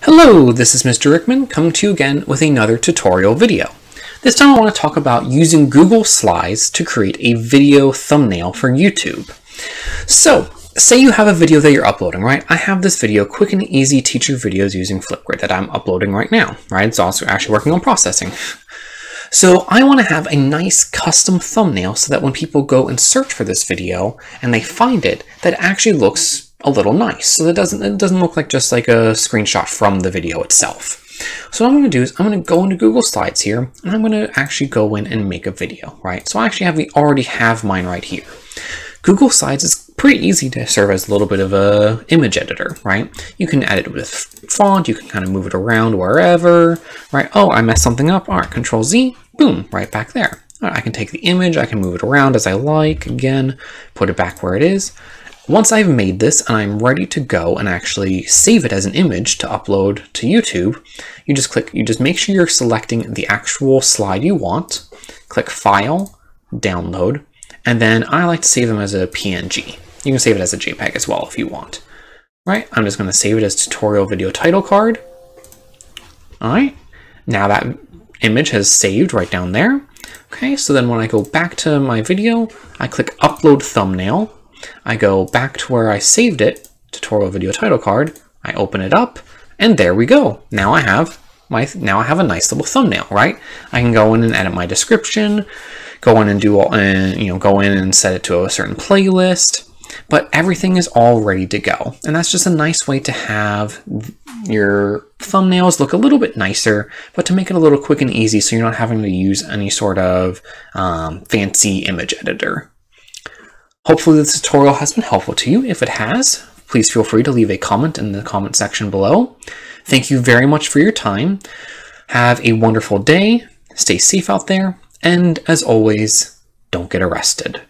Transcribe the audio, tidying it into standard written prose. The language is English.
Hello, this is Mr. Rickman coming to you again with another tutorial video. This time I want to talk about using Google Slides to create a video thumbnail for YouTube. So, say you have a video that you're uploading, right? I have this video, quick and easy teacher videos using Flipgrid that I'm uploading right now, right? It's also actually working on processing. So I want to have a nice custom thumbnail so that when people go and search for this video and they find it, that it actually looks a little nice. So that it doesn't look like just like a screenshot from the video itself. So what I'm going to do is I'm going to go into Google Slides here and I'm going to actually go in and make a video, right? So I actually already have mine right here. Google Slides is pretty easy to serve as a little bit of a image editor, right? You can edit with font, you can kind of move it around wherever, right? Oh, I messed something up. All right, Control Z, boom, right back there. All right, I can take the image, I can move it around as I like, again, put it back where it is. Once I've made this and I'm ready to go and actually save it as an image to upload to YouTube, you just make sure you're selecting the actual slide you want, click File, Download, and then I like to save them as a PNG. You can save it as a JPEG as well if you want. Right, I'm just going to save it as tutorial video title card. All right, now that image has saved right down there. Okay, so then when I go back to my video, I click Upload Thumbnail. I go back to where I saved it, tutorial video title card. I open it up, and there we go. Now I have a nice little thumbnail, right? I can go in and edit my description, go in and go in and set it to a certain playlist, but everything is all ready to go. And that's just a nice way to have your thumbnails look a little bit nicer, but to make it a little quick and easy so you're not having to use any sort of fancy image editor. Hopefully this tutorial has been helpful to you. If it has, please feel free to leave a comment in the comment section below. Thank you very much for your time. Have a wonderful day, stay safe out there, and as always, don't get arrested.